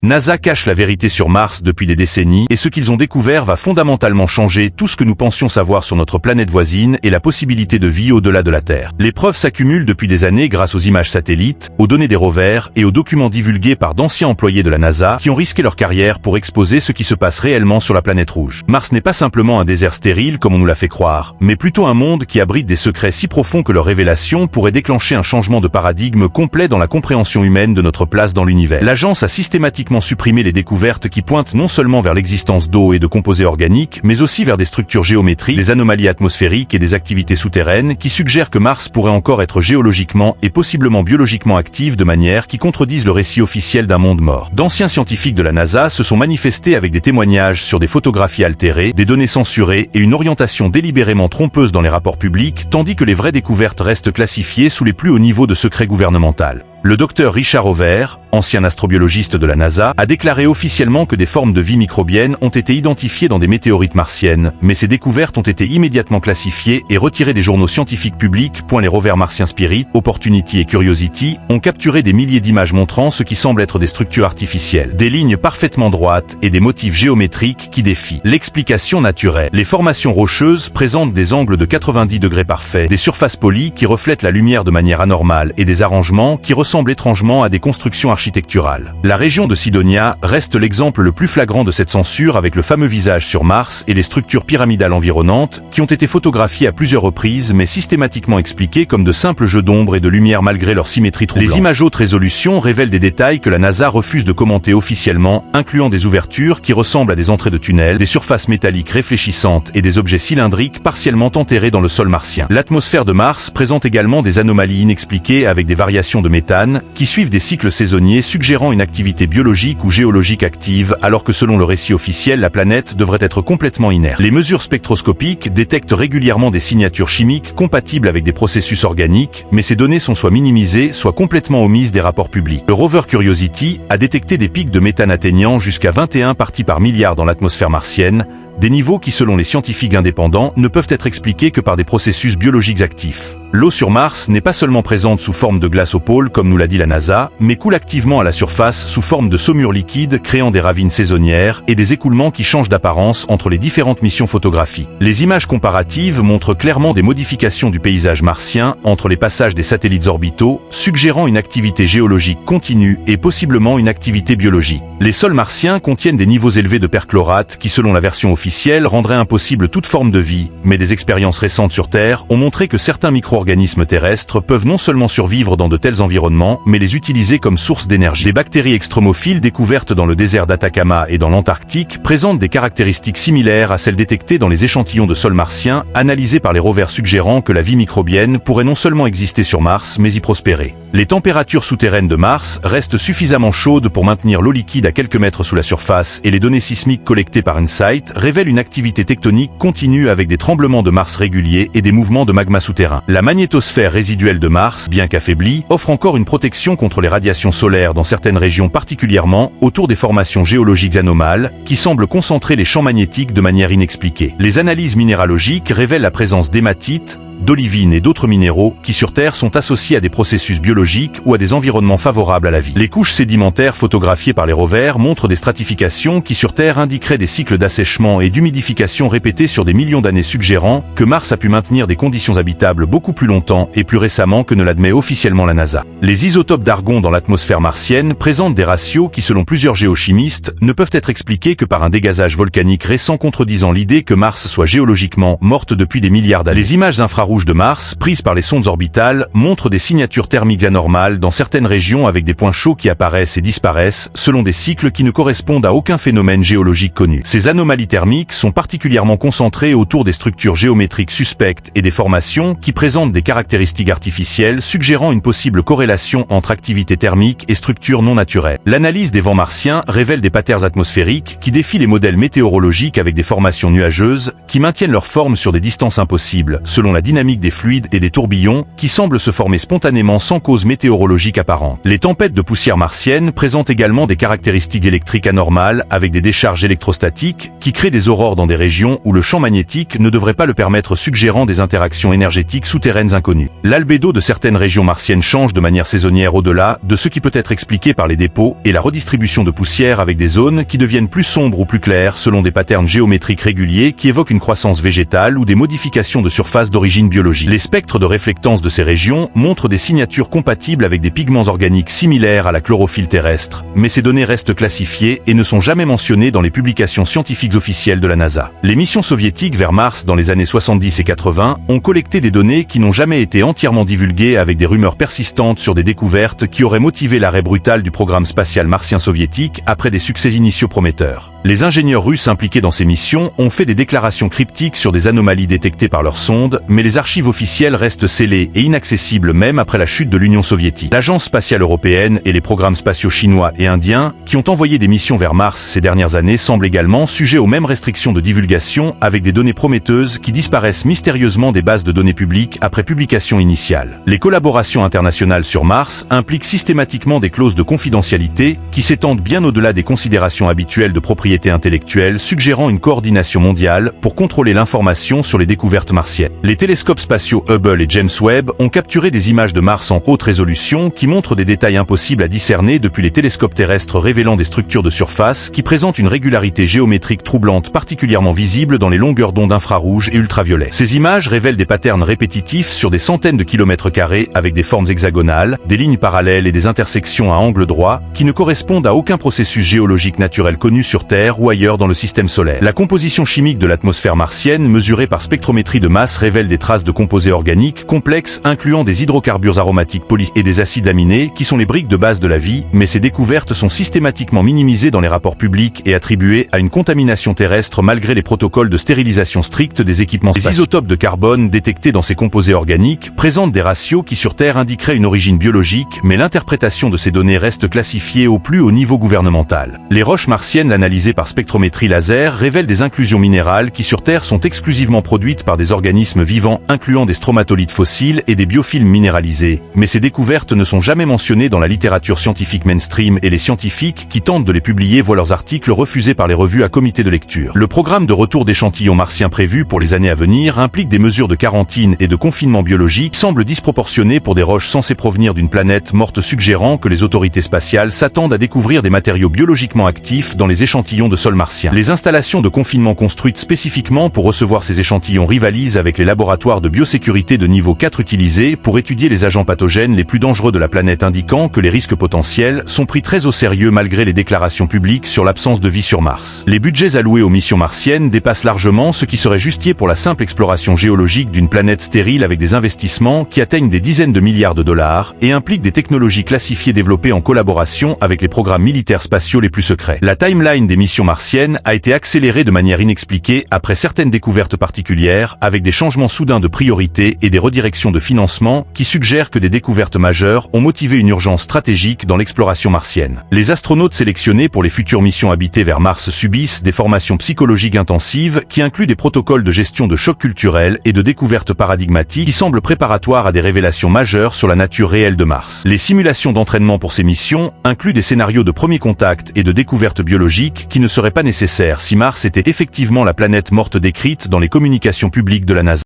NASA cache la vérité sur Mars depuis des décennies et ce qu'ils ont découvert va fondamentalement changer tout ce que nous pensions savoir sur notre planète voisine et la possibilité de vie au-delà de la Terre. Les preuves s'accumulent depuis des années grâce aux images satellites, aux données des rovers et aux documents divulgués par d'anciens employés de la NASA qui ont risqué leur carrière pour exposer ce qui se passe réellement sur la planète rouge. Mars n'est pas simplement un désert stérile comme on nous l'a fait croire, mais plutôt un monde qui abrite des secrets si profonds que leur révélation pourrait déclencher un changement de paradigme complet dans la compréhension humaine de notre place dans l'univers. L'agence a systématiquement supprimer les découvertes qui pointent non seulement vers l'existence d'eau et de composés organiques, mais aussi vers des structures géométriques, des anomalies atmosphériques et des activités souterraines qui suggèrent que Mars pourrait encore être géologiquement et possiblement biologiquement active de manière qui contredisent le récit officiel d'un monde mort. D'anciens scientifiques de la NASA se sont manifestés avec des témoignages sur des photographies altérées, des données censurées et une orientation délibérément trompeuse dans les rapports publics, tandis que les vraies découvertes restent classifiées sous les plus hauts niveaux de secret gouvernemental. Le docteur Richard Hoover, ancien astrobiologiste de la NASA, a déclaré officiellement que des formes de vie microbienne ont été identifiées dans des météorites martiennes, mais ces découvertes ont été immédiatement classifiées et retirées des journaux scientifiques publics. Les rovers martiens Spirit, Opportunity et Curiosity ont capturé des milliers d'images montrant ce qui semble être des structures artificielles, des lignes parfaitement droites et des motifs géométriques qui défient l'explication naturelle. Les formations rocheuses présentent des angles de 90 degrés parfaits, des surfaces polies qui reflètent la lumière de manière anormale et des arrangements qui ressemble étrangement à des constructions architecturales. La région de Sidonia reste l'exemple le plus flagrant de cette censure avec le fameux visage sur Mars et les structures pyramidales environnantes qui ont été photographiées à plusieurs reprises mais systématiquement expliquées comme de simples jeux d'ombre et de lumière malgré leur symétrie troublante. Les images haute résolution révèlent des détails que la NASA refuse de commenter officiellement, incluant des ouvertures qui ressemblent à des entrées de tunnels, des surfaces métalliques réfléchissantes et des objets cylindriques partiellement enterrés dans le sol martien. L'atmosphère de Mars présente également des anomalies inexpliquées avec des variations de méthane qui suivent des cycles saisonniers suggérant une activité biologique ou géologique active alors que selon le récit officiel la planète devrait être complètement inerte. Les mesures spectroscopiques détectent régulièrement des signatures chimiques compatibles avec des processus organiques, mais ces données sont soit minimisées, soit complètement omises des rapports publics. Le rover Curiosity a détecté des pics de méthane atteignant jusqu'à 21 parties par milliard dans l'atmosphère martienne, des niveaux qui selon les scientifiques indépendants ne peuvent être expliqués que par des processus biologiques actifs. L'eau sur Mars n'est pas seulement présente sous forme de glace au pôle comme nous l'a dit la NASA, mais coule activement à la surface sous forme de saumure liquide créant des ravines saisonnières et des écoulements qui changent d'apparence entre les différentes missions photographiques. Les images comparatives montrent clairement des modifications du paysage martien entre les passages des satellites orbitaux, suggérant une activité géologique continue et possiblement une activité biologique. Les sols martiens contiennent des niveaux élevés de perchlorate qui selon la version officielle rendraient impossible toute forme de vie, mais des expériences récentes sur Terre ont montré que certains micro-organismes terrestres peuvent non seulement survivre dans de tels environnements, mais les utiliser comme source d'énergie. Des bactéries extremophiles découvertes dans le désert d'Atacama et dans l'Antarctique présentent des caractéristiques similaires à celles détectées dans les échantillons de sol martien analysés par les rovers suggérant que la vie microbienne pourrait non seulement exister sur Mars, mais y prospérer. Les températures souterraines de Mars restent suffisamment chaudes pour maintenir l'eau liquide à quelques mètres sous la surface et les données sismiques collectées par InSight révèlent une activité tectonique continue avec des tremblements de Mars réguliers et des mouvements de magma souterrain. La magnétosphère résiduelle de Mars, bien qu'affaiblie, offre encore une protection contre les radiations solaires dans certaines régions particulièrement autour des formations géologiques anomales qui semblent concentrer les champs magnétiques de manière inexpliquée. Les analyses minéralogiques révèlent la présence d'hématite, d'olivine et d'autres minéraux qui sur Terre sont associés à des processus biologiques ou à des environnements favorables à la vie. Les couches sédimentaires photographiées par les rovers montrent des stratifications qui sur Terre indiqueraient des cycles d'assèchement et d'humidification répétés sur des millions d'années suggérant que Mars a pu maintenir des conditions habitables beaucoup plus longtemps et plus récemment que ne l'admet officiellement la NASA. Les isotopes d'argon dans l'atmosphère martienne présentent des ratios qui selon plusieurs géochimistes ne peuvent être expliqués que par un dégazage volcanique récent contredisant l'idée que Mars soit géologiquement morte depuis des milliards d'années. Les images infrarouges de Mars, prises par les sondes orbitales, montrent des signatures thermiques anormales dans certaines régions avec des points chauds qui apparaissent et disparaissent selon des cycles qui ne correspondent à aucun phénomène géologique connu. Ces anomalies thermiques sont particulièrement concentrées autour des structures géométriques suspectes et des formations qui présentent des caractéristiques artificielles suggérant une possible corrélation entre activité thermique et structures non naturelles. L'analyse des vents martiens révèle des patterns atmosphériques qui défient les modèles météorologiques avec des formations nuageuses qui maintiennent leur forme sur des distances impossibles selon la dynamique dynamique des fluides et des tourbillons, qui semblent se former spontanément sans cause météorologique apparente. Les tempêtes de poussière martienne présentent également des caractéristiques électriques anormales, avec des décharges électrostatiques, qui créent des aurores dans des régions où le champ magnétique ne devrait pas le permettre, suggérant des interactions énergétiques souterraines inconnues. L'albédo de certaines régions martiennes change de manière saisonnière au-delà de ce qui peut être expliqué par les dépôts et la redistribution de poussière, avec des zones qui deviennent plus sombres ou plus claires selon des patterns géométriques réguliers qui évoquent une croissance végétale ou des modifications de surface d'origine biologique. Les spectres de réflectance de ces régions montrent des signatures compatibles avec des pigments organiques similaires à la chlorophylle terrestre, mais ces données restent classifiées et ne sont jamais mentionnées dans les publications scientifiques officielles de la NASA. Les missions soviétiques vers Mars dans les années 70 et 80 ont collecté des données qui n'ont jamais été entièrement divulguées, avec des rumeurs persistantes sur des découvertes qui auraient motivé l'arrêt brutal du programme spatial martien soviétique après des succès initiaux prometteurs. Les ingénieurs russes impliqués dans ces missions ont fait des déclarations cryptiques sur des anomalies détectées par leurs sondes, mais les archives officielles restent scellées et inaccessibles même après la chute de l'Union soviétique. L'Agence spatiale européenne et les programmes spatiaux chinois et indiens, qui ont envoyé des missions vers Mars ces dernières années, semblent également sujets aux mêmes restrictions de divulgation, avec des données prometteuses qui disparaissent mystérieusement des bases de données publiques après publication initiale. Les collaborations internationales sur Mars impliquent systématiquement des clauses de confidentialité qui s'étendent bien au-delà des considérations habituelles de propriété intellectuelle, suggérant une coordination mondiale pour contrôler l'information sur les découvertes martiennes. Les télescopes spatiaux Hubble et James Webb ont capturé des images de Mars en haute résolution qui montrent des détails impossibles à discerner depuis les télescopes terrestres, révélant des structures de surface qui présentent une régularité géométrique troublante particulièrement visible dans les longueurs d'onde infrarouges et ultraviolets. Ces images révèlent des patterns répétitifs sur des centaines de kilomètres carrés, avec des formes hexagonales, des lignes parallèles et des intersections à angle droit qui ne correspondent à aucun processus géologique naturel connu sur Terre ou ailleurs dans le système solaire. La composition chimique de l'atmosphère martienne, mesurée par spectrométrie de masse, révèle des traces de composés organiques complexes incluant des hydrocarbures aromatiques poly et des acides aminés qui sont les briques de base de la vie, mais ces découvertes sont systématiquement minimisées dans les rapports publics et attribuées à une contamination terrestre malgré les protocoles de stérilisation stricts des équipements spatiaux. Les isotopes de carbone détectés dans ces composés organiques présentent des ratios qui sur Terre indiqueraient une origine biologique, mais l'interprétation de ces données reste classifiée au plus haut niveau gouvernemental. Les roches martiennes analysées par spectrométrie laser révèlent des inclusions minérales qui sur Terre sont exclusivement produites par des organismes vivants, incluant des stromatolites fossiles et des biofilms minéralisés, mais ces découvertes ne sont jamais mentionnées dans la littérature scientifique mainstream et les scientifiques qui tentent de les publier voient leurs articles refusés par les revues à comité de lecture. Le programme de retour d'échantillons martiens prévu pour les années à venir implique des mesures de quarantaine et de confinement biologique qui semblent disproportionnées pour des roches censées provenir d'une planète morte, suggérant que les autorités spatiales s'attendent à découvrir des matériaux biologiquement actifs dans les échantillons de sol martien. Les installations de confinement construites spécifiquement pour recevoir ces échantillons rivalisent avec les laboratoires de biosécurité de niveau 4 utilisés pour étudier les agents pathogènes les plus dangereux de la planète, indiquant que les risques potentiels sont pris très au sérieux malgré les déclarations publiques sur l'absence de vie sur Mars. Les budgets alloués aux missions martiennes dépassent largement ce qui serait justifié pour la simple exploration géologique d'une planète stérile, avec des investissements qui atteignent des dizaines de milliards de dollars et impliquent des technologies classifiées développées en collaboration avec les programmes militaires spatiaux les plus secrets. La timeline des missions martiennes a été accélérée de manière inexpliquée après certaines découvertes particulières, avec des changements soudains de priorité et des redirections de financement qui suggèrent que des découvertes majeures ont motivé une urgence stratégique dans l'exploration martienne. Les astronautes sélectionnés pour les futures missions habitées vers Mars subissent des formations psychologiques intensives qui incluent des protocoles de gestion de chocs culturels et de découvertes paradigmatiques qui semblent préparatoires à des révélations majeures sur la nature réelle de Mars. Les simulations d'entraînement pour ces missions incluent des scénarios de premier contact et de découverte biologique qui ne seraient pas nécessaires si Mars était effectivement la planète morte décrite dans les communications publiques de la NASA.